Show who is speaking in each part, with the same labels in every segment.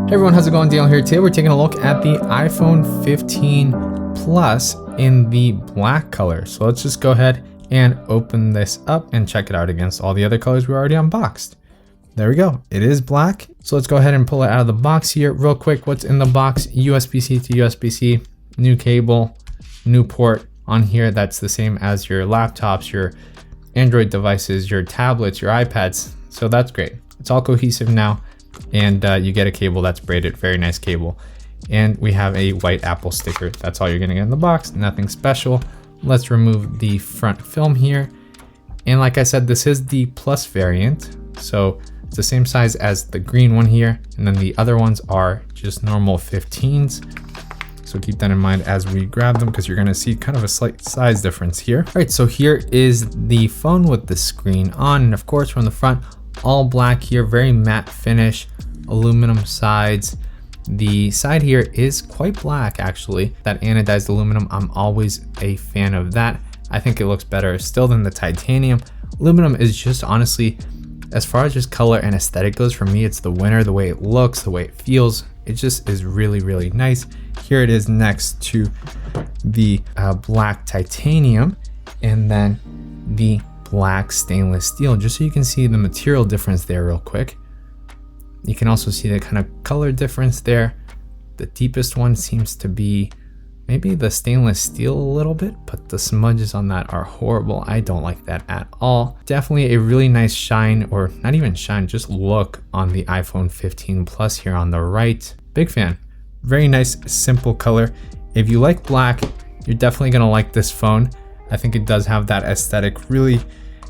Speaker 1: Hey everyone, how's it going? Daniel here. Today we're taking a look at the iPhone 15 Plus in the black color. So let's just go ahead and open this up and check it out against all the other colors we already unboxed. There we go. It is black. So let's go ahead and pull it out of the box here real quick. What's in the box? USB-C to USB-C, new cable, new port on here. That's the same as your laptops, your Android devices, your tablets, your iPads. So that's great. It's all cohesive now. And you get a cable that's braided, very nice cable. And we have a white Apple sticker. That's all you're gonna get in the box, nothing special. Let's remove the front film here. And like I said, this is the Plus variant. So it's the same size as the green one here. And then the other ones are just normal 15s. So keep that in mind as we grab them, because you're gonna see kind of a slight size difference here. All right, so here is the phone with the screen on. And of course, from the front, all black here, very matte finish, aluminum sides. The side here is quite black actually. That anodized aluminum, I'm always a fan of that. I think it looks better still than the titanium. Aluminum is just honestly, as far as just color and aesthetic goes, for me, it's the winner. The way it looks, the way it feels, it just is really, really nice. Here it is next to the black titanium, and then the black stainless steel, just so you can see the material difference there real quick. You can also see the kind of color difference there. The deepest one seems to be maybe the stainless steel a little bit, but the smudges on that are horrible. I don't like that at all. Definitely a really nice shine, or not even shine, just look on the iPhone 15 Plus here on the right. Big fan. Very nice, simple color. If you like black, you're definitely gonna like this phone. I think it does have that aesthetic really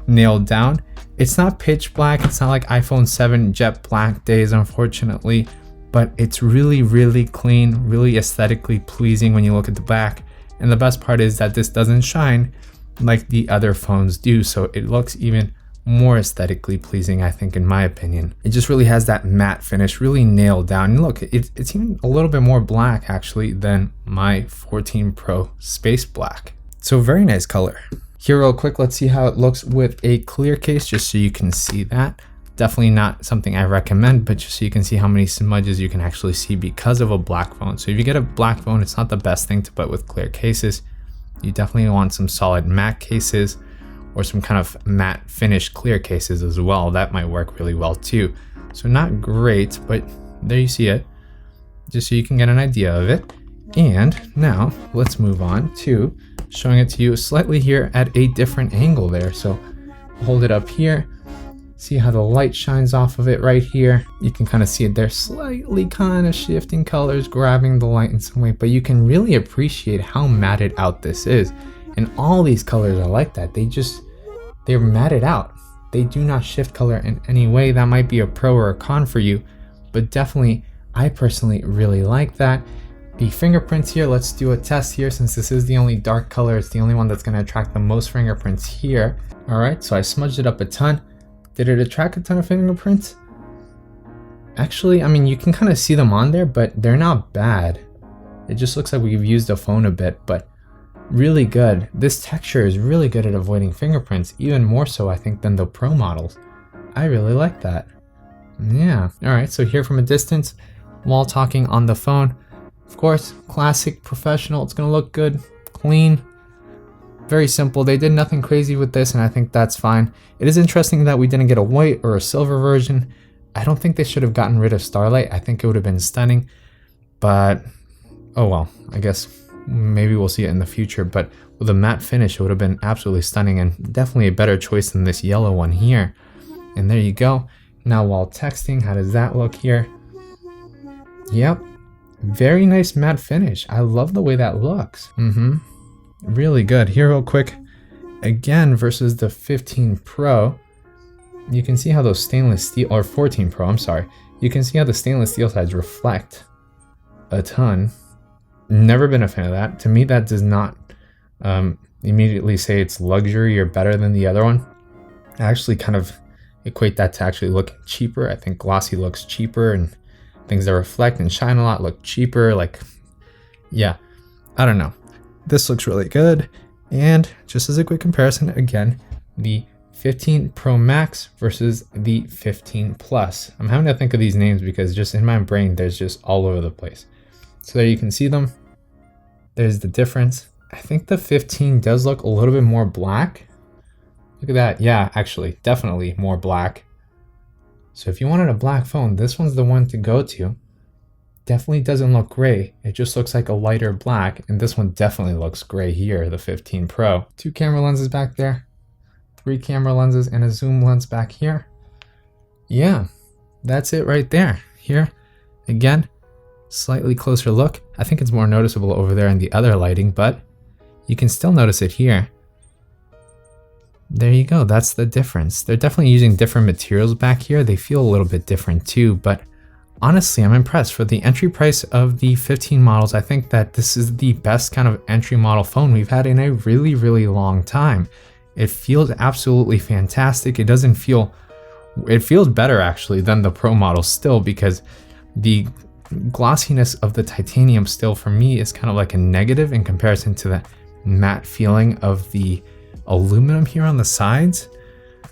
Speaker 1: nailed down. It's not pitch black. It's not like iPhone 7 jet black days, unfortunately, but it's really, really clean, really aesthetically pleasing when you look at the back. And the best part is that this doesn't shine like the other phones do. So it looks even more aesthetically pleasing, I think, in my opinion. It just really has that matte finish, really nailed down. And look, it's even a little bit more black actually than my 14 Pro Space Black. So very nice color. Here real quick, let's see how it looks with a clear case, just so you can see that. Definitely not something I recommend, but just so you can see how many smudges you can actually see because of a black phone. So if you get a black phone, it's not the best thing to put with clear cases. You definitely want some solid matte cases or some kind of matte finish clear cases as well. That might work really well too. So not great, but there you see it, just so you can get an idea of it. And now let's move on to showing it to you slightly here at a different angle there. So hold it up here, see how the light shines off of it right here. You can kind of see it there, slightly kind of shifting colors, grabbing the light in some way, but you can really appreciate how matted out this is. And all these colors are like that. They're matted out. They do not shift color in any way. That might be a pro or a con for you, but definitely I personally really like that. The fingerprints here, let's do a test here, since this is the only dark color. It's the only one that's going to attract the most fingerprints here. All right, so I smudged it up a ton. Did it attract a ton of fingerprints? Actually, I mean, you can kind of see them on there, but they're not bad. It just looks like we've used the phone a bit, but really good. This texture is really good at avoiding fingerprints, even more so, I think, than the Pro models. I really like that. Yeah. All right, so here from a distance, while talking on the phone, of course, classic professional. It's gonna look good, clean, very simple. They did nothing crazy with this, and I think that's fine. It is interesting that we didn't get a white or a silver version. I don't think they should have gotten rid of Starlight. I think it would have been stunning, but oh well, I guess maybe we'll see it in the future. But with a matte finish, it would have been absolutely stunning, and definitely a better choice than this yellow one here. And there you go. Now while texting, how does that look here? Yep. Very nice matte finish. I love the way that looks. Really good. Here real quick, again versus the 15 Pro, you can see how those stainless steel, or 14 Pro, I'm sorry. You can see how the stainless steel sides reflect a ton. Never been a fan of that. To me, that does not immediately say it's luxury or better than the other one. I actually kind of equate that to actually looking cheaper. I think glossy looks cheaper, and things that reflect and shine a lot look cheaper. Like, yeah, I don't know. This looks really good. And just as a quick comparison, again, the 15 Pro Max versus the 15 Plus. I'm having to think of these names because just in my brain, there's just all over the place. So there you can see them. There's the difference. I think the 15 does look a little bit more black. Look at that. Yeah, actually, definitely more black. So if you wanted a black phone, this one's the one to go to. Definitely doesn't look gray. It just looks like a lighter black. And this one definitely looks gray here, the 15 Pro. 2 camera lenses back there. 3 camera lenses and a zoom lens back here. Yeah, that's it right there. Here, again, slightly closer look. I think it's more noticeable over there in the other lighting, but you can still notice it here. There you go, that's the difference. They're definitely using different materials back here. They feel a little bit different too, but honestly, I'm impressed. For the entry price of the 15 models, I think that this is the best kind of entry model phone we've had in a really, really long time. It feels absolutely fantastic. It feels better actually than the Pro model still, because the glossiness of the titanium still for me is kind of like a negative in comparison to the matte feeling of the aluminum here on the sides.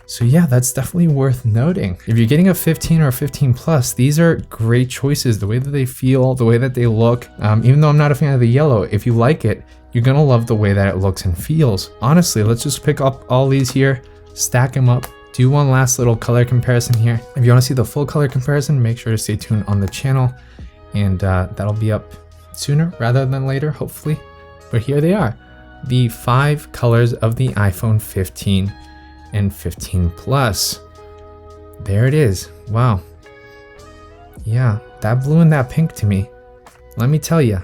Speaker 1: So yeah, that's definitely worth noting. If you're getting a 15 or a 15 Plus, these are great choices. The way that they feel, the way that they look, even though I'm not a fan of the yellow, if you like it, you're gonna love the way that it looks and feels. Honestly, let's just pick up all these here, stack them up, do one last little color comparison here. If you wanna see the full color comparison, make sure to stay tuned on the channel, and that'll be up sooner rather than later, hopefully. But here they are, the 5 colors of the iPhone 15 and 15 Plus. There it is. Wow. Yeah, that blue and that pink to me, let me tell you,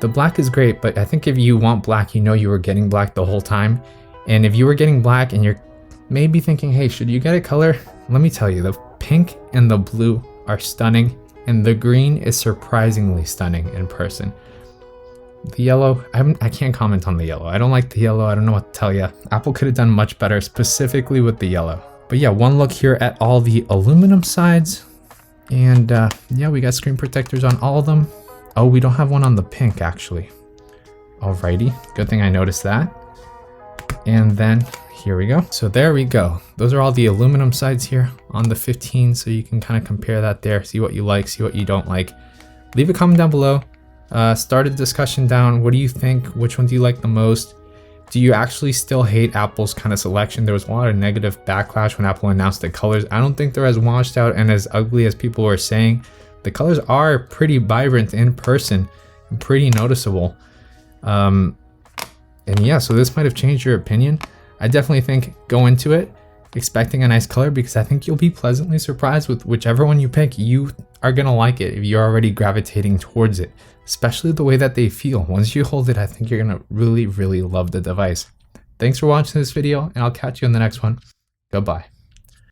Speaker 1: the black is great, but I think if you want black, you know you were getting black the whole time. And if you were getting black and you're maybe thinking, hey, should you get a color? Let me tell you, the pink and the blue are stunning, and the green is surprisingly stunning in person. The yellow, I can't comment on the yellow. I don't like the yellow. I don't know what to tell you. Apple could have done much better specifically with the yellow. But yeah, one look here at all the aluminum sides. And yeah, we got screen protectors on all of them. Oh, we don't have one on the pink actually. Alrighty, good thing I noticed that. And then here we go. So there we go. Those are all the aluminum sides here on the 15. So you can kind of compare that there, see what you like, see what you don't like. Leave a comment down below. Start a discussion down. What do you think? Which one do you like the most? Do you actually still hate Apple's kind of selection? There was a lot of negative backlash when Apple announced the colors. I don't think they're as washed out and as ugly as people were saying. The colors are pretty vibrant in person and pretty noticeable. And yeah, so this might have changed your opinion. I definitely think go into it expecting a nice color, because I think you'll be pleasantly surprised with whichever one you pick. You are gonna like it if you're already gravitating towards it, especially the way that they feel. Once you hold it, I think you're gonna really, really love the device. Thanks for watching this video, and I'll catch you in the next one. Goodbye.